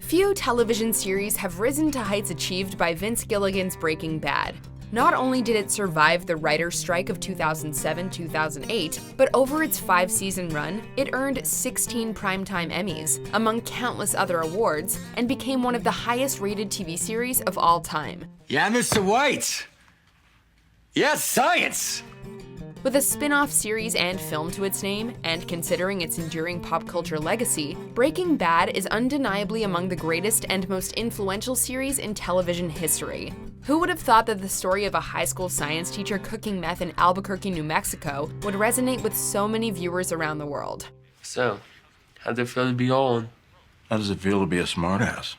Few television series have risen to heights achieved by Vince Gilligan's Breaking Bad. Not only did it survive the writer's strike of 2007-2008, but over its 5-season run, it earned 16 Primetime Emmys, among countless other awards, and became one of the highest-rated TV series of all time. Yeah, Mr. White! Yes, science! With a spin-off series and film to its name, and considering its enduring pop culture legacy, Breaking Bad is undeniably among the greatest and most influential series in television history. Who would have thought that the story of a high school science teacher cooking meth in Albuquerque, New Mexico would resonate with so many viewers around the world? So, how'd it feel to be on? How does it feel to be a smartass?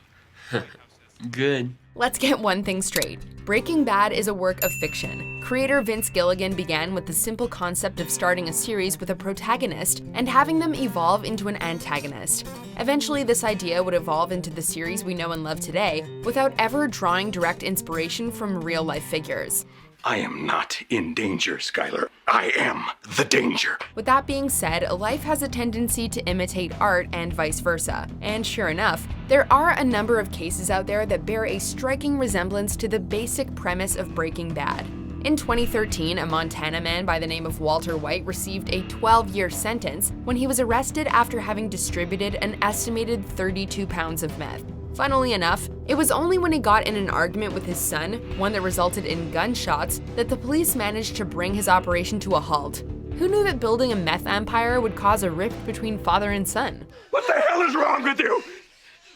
Good. Let's get one thing straight. Breaking Bad is a work of fiction. Creator Vince Gilligan began with the simple concept of starting a series with a protagonist and having them evolve into an antagonist. Eventually, this idea would evolve into the series we know and love today without ever drawing direct inspiration from real-life figures. I am not in danger, Skylar. I am the danger. With that being said, life has a tendency to imitate art and vice versa. And sure enough, there are a number of cases out there that bear a striking resemblance to the basic premise of Breaking Bad. In 2013, a Montana man by the name of Walter White received a 12-year sentence when he was arrested after having distributed an estimated 32 pounds of meth. Funnily enough, it was only when he got in an argument with his son, one that resulted in gunshots, that the police managed to bring his operation to a halt. Who knew that building a meth empire would cause a rift between father and son? What the hell is wrong with you?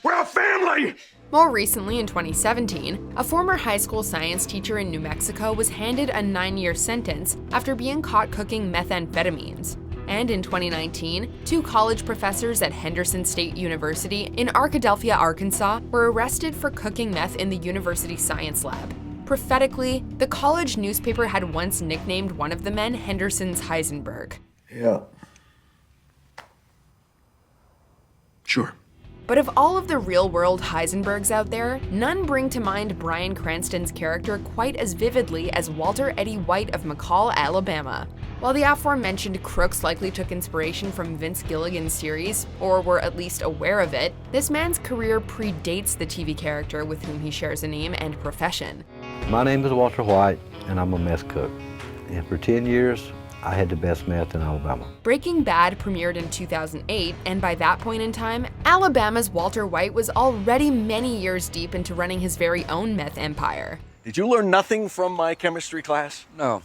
We're a family! More recently, in 2017, a former high school science teacher in New Mexico was handed a 9-year sentence after being caught cooking methamphetamines. And in 2019, 2 college professors at Henderson State University in Arkadelphia, Arkansas, were arrested for cooking meth in the university science lab. Prophetically, the college newspaper had once nicknamed one of the men Henderson's Heisenberg. Yeah. Sure. But of all of the real-world Heisenbergs out there, none bring to mind Bryan Cranston's character quite as vividly as Walter Eddie White of McCall, Alabama. While the aforementioned crooks likely took inspiration from Vince Gilligan's series, or were at least aware of it, this man's career predates the TV character with whom he shares a name and profession. My name is Walter White, and I'm a meth cook. And for 10 years, I had the best meth in Alabama. Breaking Bad premiered in 2008, and by that point in time, Alabama's Walter White was already many years deep into running his very own meth empire. Did you learn nothing from my chemistry class? No.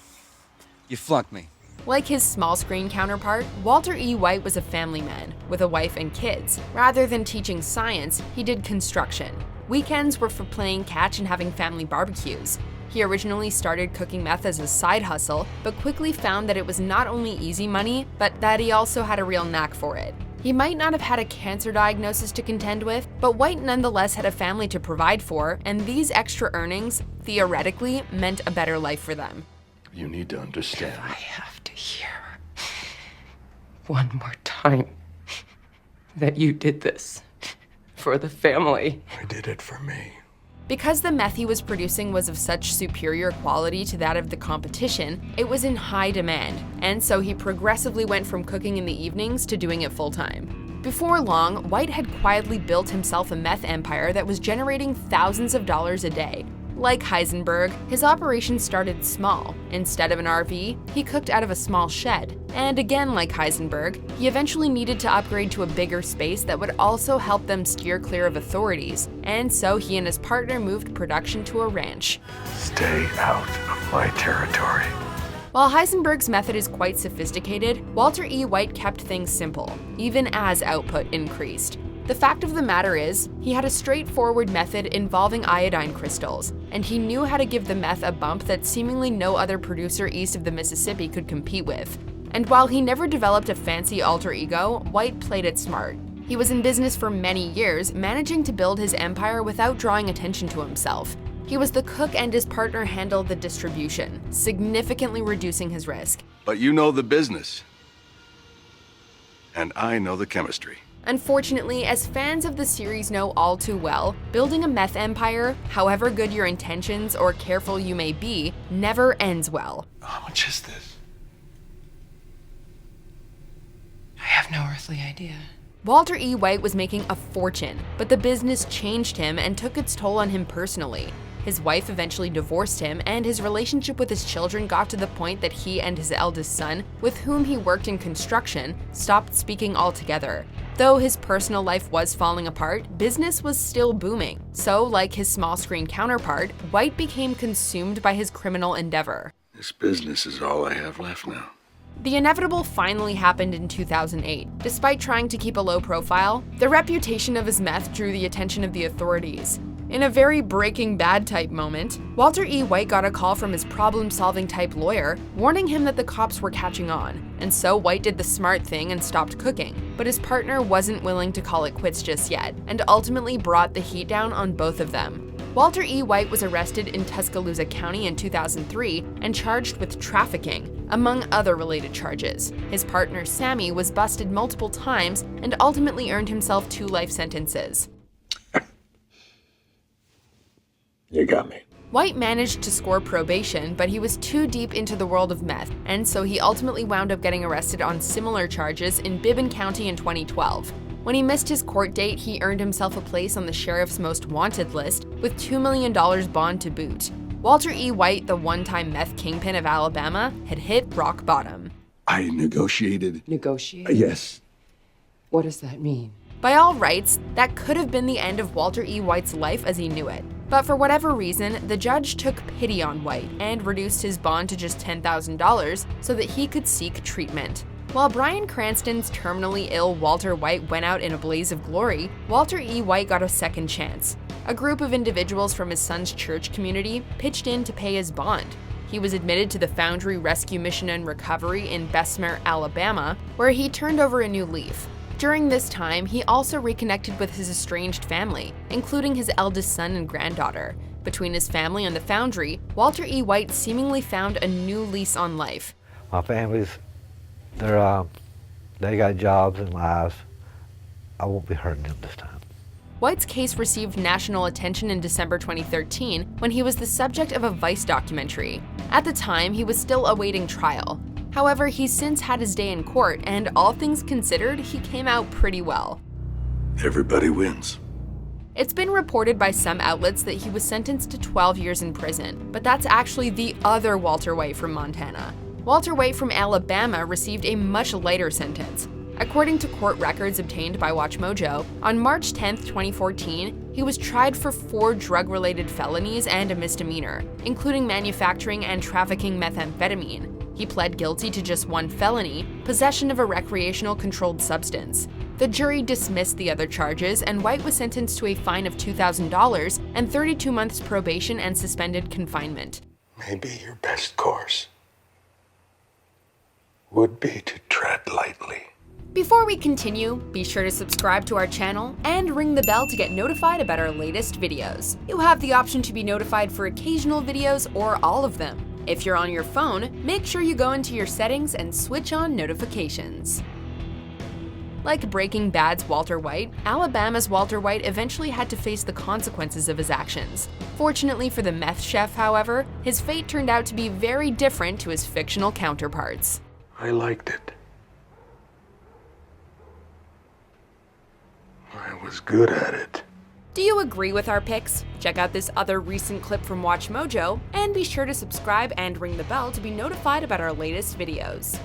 You flunked me. Like his small-screen counterpart, Walter E. White was a family man, with a wife and kids. Rather than teaching science, he did construction. Weekends were for playing catch and having family barbecues. He originally started cooking meth as a side hustle, but quickly found that it was not only easy money, but that he also had a real knack for it. He might not have had a cancer diagnosis to contend with, but White nonetheless had a family to provide for, and these extra earnings, theoretically, meant a better life for them. You need to understand. I have to hear one more time that you did this for the family. I did it for me. Because the meth he was producing was of such superior quality to that of the competition, it was in high demand, and so he progressively went from cooking in the evenings to doing it full-time. Before long, White had quietly built himself a meth empire that was generating thousands of dollars a day. Like Heisenberg, his operation started small. Instead of an RV, he cooked out of a small shed. And again, like Heisenberg, he eventually needed to upgrade to a bigger space that would also help them steer clear of authorities. And so he and his partner moved production to a ranch. Stay out of my territory. While Heisenberg's method is quite sophisticated, Walter E. White kept things simple, even as output increased. The fact of the matter is, he had a straightforward method involving iodine crystals, and he knew how to give the meth a bump that seemingly no other producer east of the Mississippi could compete with. And while he never developed a fancy alter ego, White played it smart. He was in business for many years, managing to build his empire without drawing attention to himself. He was the cook and his partner handled the distribution, significantly reducing his risk. But you know the business. And I know the chemistry. Unfortunately, as fans of the series know all too well, building a meth empire, however good your intentions or careful you may be, never ends well. How much is this? I have no earthly idea. Walter E. White was making a fortune, but the business changed him and took its toll on him personally. His wife eventually divorced him, and his relationship with his children got to the point that he and his eldest son, with whom he worked in construction, stopped speaking altogether. Though his personal life was falling apart, business was still booming. So, like his small-screen counterpart, White became consumed by his criminal endeavor. This business is all I have left now. The inevitable finally happened in 2008. Despite trying to keep a low profile, the reputation of his meth drew the attention of the authorities. In a very Breaking Bad type moment, Walter E. White got a call from his problem-solving type lawyer, warning him that the cops were catching on, and so White did the smart thing and stopped cooking. But his partner wasn't willing to call it quits just yet, and ultimately brought the heat down on both of them. Walter E. White was arrested in Tuscaloosa County in 2003 and charged with trafficking, among other related charges. His partner Sammy was busted multiple times and ultimately earned himself 2 life sentences. You got me. White managed to score probation, but he was too deep into the world of meth, and so he ultimately wound up getting arrested on similar charges in Bibbin County in 2012. When he missed his court date, he earned himself a place on the sheriff's most wanted list, with $2 million bond to boot. Walter E. White, the one-time meth kingpin of Alabama, had hit rock bottom. I negotiated. Negotiate? Yes. What does that mean? By all rights, that could have been the end of Walter E. White's life as he knew it. But for whatever reason, the judge took pity on White and reduced his bond to just $10,000 so that he could seek treatment. While Bryan Cranston's terminally ill Walter White went out in a blaze of glory, Walter E. White got a second chance. A group of individuals from his son's church community pitched in to pay his bond. He was admitted to the Foundry Rescue Mission and Recovery in Bessemer, Alabama, where he turned over a new leaf. During this time, he also reconnected with his estranged family, including his eldest son and granddaughter. Between his family and the Foundry, Walter E. White seemingly found a new lease on life. My family's, they got jobs and lives. I won't be hurting them this time. White's case received national attention in December 2013 when he was the subject of a Vice documentary. At the time, he was still awaiting trial. However, he's since had his day in court, and all things considered, he came out pretty well. Everybody wins. It's been reported by some outlets that he was sentenced to 12 years in prison, but that's actually the other Walter White from Montana. Walter White from Alabama received a much lighter sentence. According to court records obtained by WatchMojo, on March 10, 2014, he was tried for 4 drug-related felonies and a misdemeanor, including manufacturing and trafficking methamphetamine. He pled guilty to just 1 felony, possession of a recreational controlled substance. The jury dismissed the other charges, and White was sentenced to a fine of $2,000 and 32 months probation and suspended confinement. Maybe your best course would be to tread lightly. Before we continue, be sure to subscribe to our channel and ring the bell to get notified about our latest videos. You have the option to be notified for occasional videos or all of them. If you're on your phone, make sure you go into your settings and switch on notifications. Like Breaking Bad's Walter White, Alabama's Walter White eventually had to face the consequences of his actions. Fortunately for the meth chef, however, his fate turned out to be very different to his fictional counterparts. I liked it. I was good at it. Do you agree with our picks? Check out this other recent clip from WatchMojo, and be sure to subscribe and ring the bell to be notified about our latest videos.